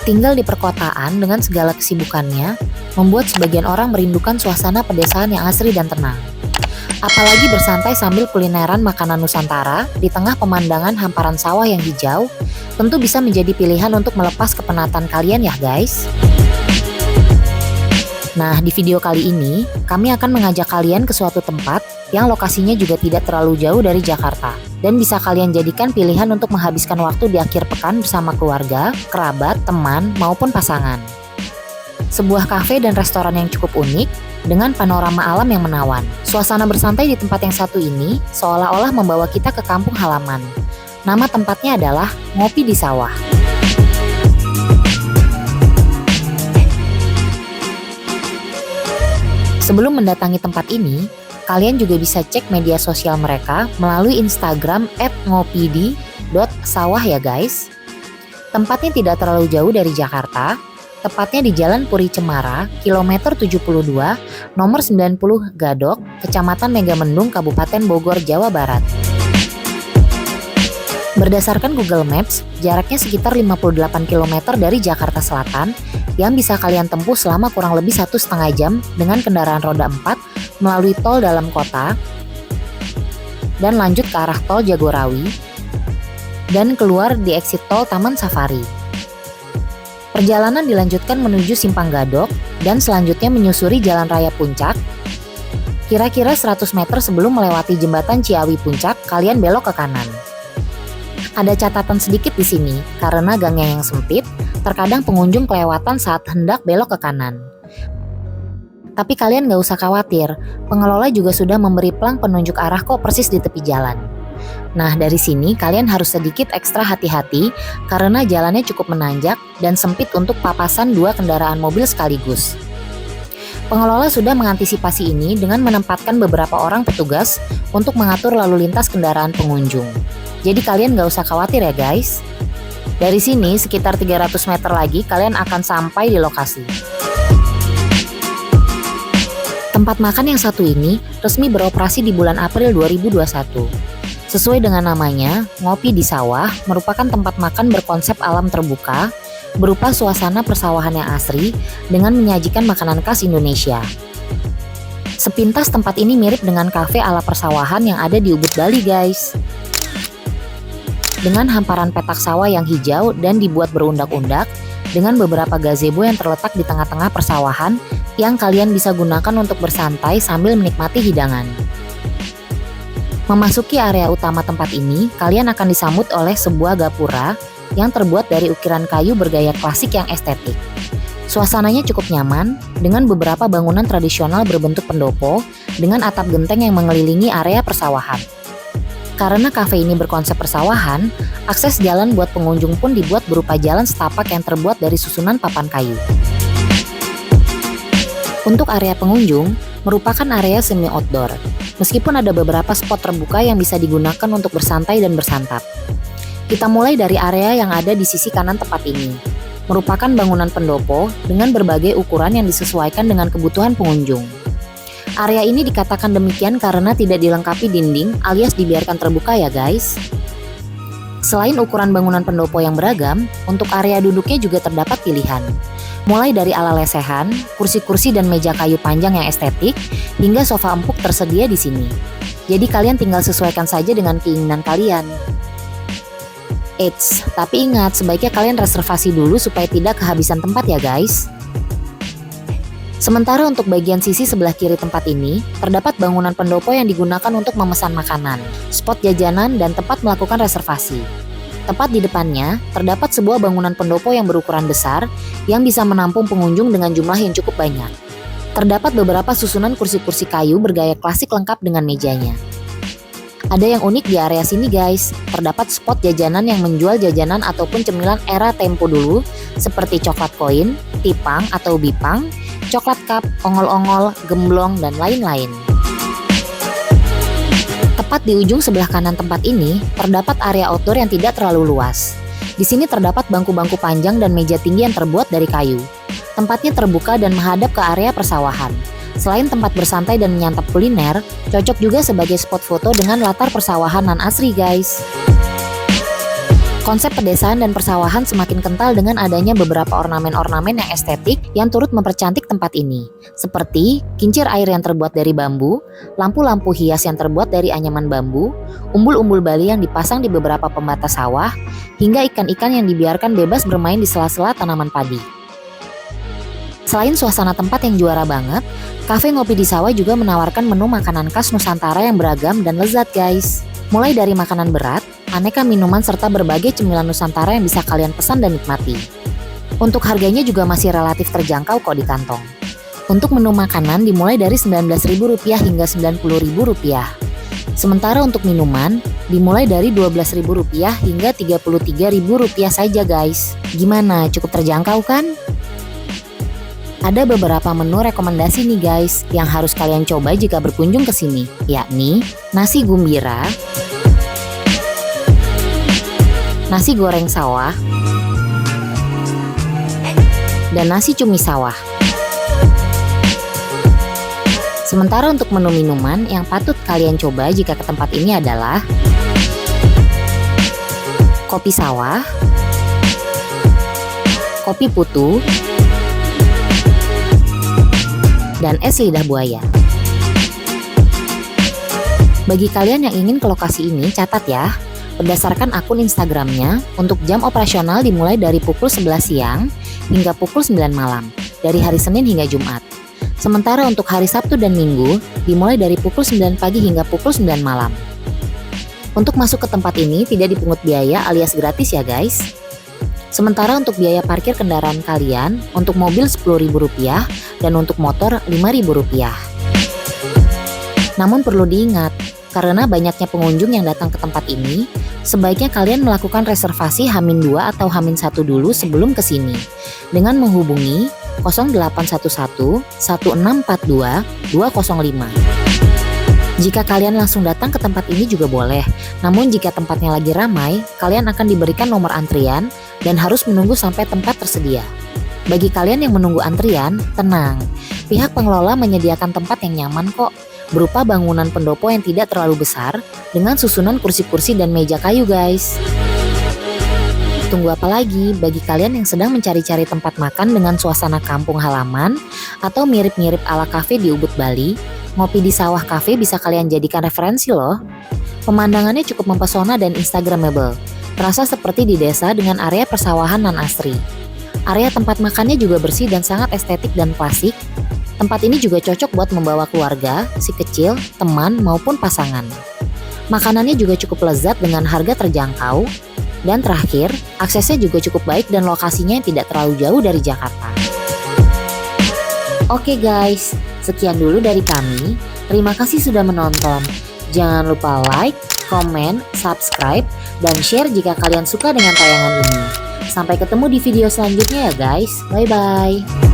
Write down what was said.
Tinggal di perkotaan dengan segala kesibukannya, membuat sebagian orang merindukan suasana pedesaan yang asri dan tenang. Apalagi bersantai sambil kulineran makanan Nusantara di tengah pemandangan hamparan sawah yang hijau, tentu bisa menjadi pilihan untuk melepas kepenatan kalian ya guys. Nah, di video kali ini, kami akan mengajak kalian ke suatu tempat yang lokasinya juga tidak terlalu jauh dari Jakarta, dan bisa kalian jadikan pilihan untuk menghabiskan waktu di akhir pekan bersama keluarga, kerabat, teman, maupun pasangan. Sebuah kafe dan restoran yang cukup unik, dengan panorama alam yang menawan. Suasana bersantai di tempat yang satu ini, seolah-olah membawa kita ke kampung halaman. Nama tempatnya adalah Ngopi di Sawah. Sebelum mendatangi tempat ini, kalian juga bisa cek media sosial mereka melalui Instagram @ngopidi.sawah ya guys. Tempatnya tidak terlalu jauh dari Jakarta, tepatnya di Jalan Puri Cemara, kilometer 72, nomor 90 Gadok, Kecamatan Megamendung, Kabupaten Bogor, Jawa Barat. Berdasarkan Google Maps, jaraknya sekitar 58 km dari Jakarta Selatan yang bisa kalian tempuh selama kurang lebih 1,5 jam dengan kendaraan roda 4 melalui tol dalam kota dan lanjut ke arah tol Jagorawi dan keluar di exit tol Taman Safari. Perjalanan dilanjutkan menuju Simpang Gadok dan selanjutnya menyusuri Jalan Raya Puncak. Kira-kira 100 meter sebelum melewati jembatan Ciawi Puncak, kalian belok ke kanan. Ada catatan sedikit di sini, karena gangnya yang sempit, terkadang pengunjung kelewatan saat hendak belok ke kanan. Tapi kalian gak usah khawatir, pengelola juga sudah memberi pelang penunjuk arah kok persis di tepi jalan. Nah, dari sini kalian harus sedikit ekstra hati-hati karena jalannya cukup menanjak dan sempit untuk papasan 2 kendaraan mobil sekaligus. Pengelola sudah mengantisipasi ini dengan menempatkan beberapa orang petugas untuk mengatur lalu lintas kendaraan pengunjung. Jadi kalian gak usah khawatir ya guys. Dari sini sekitar 300 meter lagi kalian akan sampai di lokasi. Tempat makan yang satu ini resmi beroperasi di bulan April 2021. Sesuai dengan namanya, Ngopi di Sawah merupakan tempat makan berkonsep alam terbuka, berupa suasana persawahan yang asri dengan menyajikan makanan khas Indonesia. Sepintas tempat ini mirip dengan kafe ala persawahan yang ada di Ubud, Bali guys. Dengan hamparan petak sawah yang hijau dan dibuat berundak-undak, dengan beberapa gazebo yang terletak di tengah-tengah persawahan yang kalian bisa gunakan untuk bersantai sambil menikmati hidangan. Memasuki area utama tempat ini, kalian akan disambut oleh sebuah gapura yang terbuat dari ukiran kayu bergaya klasik yang estetik. Suasananya cukup nyaman, dengan beberapa bangunan tradisional berbentuk pendopo dengan atap genteng yang mengelilingi area persawahan. Karena kafe ini berkonsep persawahan, akses jalan buat pengunjung pun dibuat berupa jalan setapak yang terbuat dari susunan papan kayu. Untuk area pengunjung, merupakan area semi outdoor, meskipun ada beberapa spot terbuka yang bisa digunakan untuk bersantai dan bersantap. Kita mulai dari area yang ada di sisi kanan tempat ini. Merupakan bangunan pendopo dengan berbagai ukuran yang disesuaikan dengan kebutuhan pengunjung. Area ini dikatakan demikian karena tidak dilengkapi dinding alias dibiarkan terbuka ya guys. Selain ukuran bangunan pendopo yang beragam, untuk area duduknya juga terdapat pilihan. Mulai dari ala lesehan, kursi-kursi dan meja kayu panjang yang estetik, hingga sofa empuk tersedia di sini. Jadi kalian tinggal sesuaikan saja dengan keinginan kalian. Eits, tapi ingat sebaiknya kalian reservasi dulu supaya tidak kehabisan tempat ya guys. Sementara untuk bagian sisi sebelah kiri tempat ini, terdapat bangunan pendopo yang digunakan untuk memesan makanan, spot jajanan, dan tempat melakukan reservasi. Tepat di depannya, terdapat sebuah bangunan pendopo yang berukuran besar yang bisa menampung pengunjung dengan jumlah yang cukup banyak. Terdapat beberapa susunan kursi-kursi kayu bergaya klasik lengkap dengan mejanya. Ada yang unik di area sini guys, terdapat spot jajanan yang menjual jajanan ataupun cemilan era tempo dulu seperti coklat koin, tipang atau bipang, coklat cup, ongol-ongol, gemblong, dan lain-lain. Tepat di ujung sebelah kanan tempat ini, terdapat area outdoor yang tidak terlalu luas. Di sini terdapat bangku-bangku panjang dan meja tinggi yang terbuat dari kayu. Tempatnya terbuka dan menghadap ke area persawahan. Selain tempat bersantai dan menyantap kuliner, cocok juga sebagai spot foto dengan latar persawahan nan asri guys. Konsep pedesaan dan persawahan semakin kental dengan adanya beberapa ornamen-ornamen yang estetik yang turut mempercantik tempat ini. Seperti kincir air yang terbuat dari bambu, lampu-lampu hias yang terbuat dari anyaman bambu, umbul-umbul Bali yang dipasang di beberapa pembatas sawah, hingga ikan-ikan yang dibiarkan bebas bermain di sela-sela tanaman padi. Selain suasana tempat yang juara banget, Cafe Ngopi di Sawah juga menawarkan menu makanan khas Nusantara yang beragam dan lezat guys. Mulai dari makanan berat, aneka minuman serta berbagai cemilan Nusantara yang bisa kalian pesan dan nikmati. Untuk harganya juga masih relatif terjangkau kok di kantong. Untuk menu makanan dimulai dari Rp19.000 hingga Rp90.000. Sementara untuk minuman dimulai dari Rp12.000 hingga Rp33.000 saja guys. Gimana, cukup terjangkau kan? Ada beberapa menu rekomendasi nih guys yang harus kalian coba jika berkunjung ke sini, yakni nasi gumbira, nasi goreng sawah, dan nasi cumi sawah. Sementara untuk menu minuman yang patut kalian coba jika ke tempat ini adalah kopi sawah, kopi putu, dan es lidah buaya. Bagi kalian yang ingin ke lokasi ini, catat ya, berdasarkan akun Instagramnya, untuk jam operasional dimulai dari pukul 11 siang hingga pukul 9 malam, dari hari Senin hingga Jumat. Sementara untuk hari Sabtu dan Minggu, dimulai dari pukul 9 pagi hingga pukul 9 malam. Untuk masuk ke tempat ini tidak dipungut biaya alias gratis ya guys. Sementara untuk biaya parkir kendaraan kalian, untuk mobil Rp10.000 dan untuk motor Rp5.000. Namun perlu diingat, karena banyaknya pengunjung yang datang ke tempat ini, sebaiknya kalian melakukan reservasi H-2 atau H-1 dulu sebelum ke sini dengan menghubungi 0811 1642 205. Jika kalian langsung datang ke tempat ini juga boleh, namun jika tempatnya lagi ramai, kalian akan diberikan nomor antrian dan harus menunggu sampai tempat tersedia. Bagi kalian yang menunggu antrian, tenang, pihak pengelola menyediakan tempat yang nyaman kok, berupa bangunan pendopo yang tidak terlalu besar dengan susunan kursi-kursi dan meja kayu guys. Tunggu apa lagi bagi kalian yang sedang mencari-cari tempat makan dengan suasana kampung halaman atau mirip-mirip ala kafe di Ubud, Bali? Ngopi di Sawah Cafe bisa kalian jadikan referensi loh. Pemandangannya cukup mempesona dan instagramable, terasa seperti di desa dengan area persawahan nan asri. Area tempat makannya juga bersih dan sangat estetik dan klasik. Tempat ini juga cocok buat membawa keluarga, si kecil, teman, maupun pasangan. Makanannya juga cukup lezat dengan harga terjangkau. Dan terakhir, aksesnya juga cukup baik dan lokasinya yang tidak terlalu jauh dari Jakarta. Oke guys, sekian dulu dari kami. Terima kasih sudah menonton. Jangan lupa like, komen, subscribe, dan share jika kalian suka dengan tayangan ini. Sampai ketemu di video selanjutnya ya guys. Bye-bye.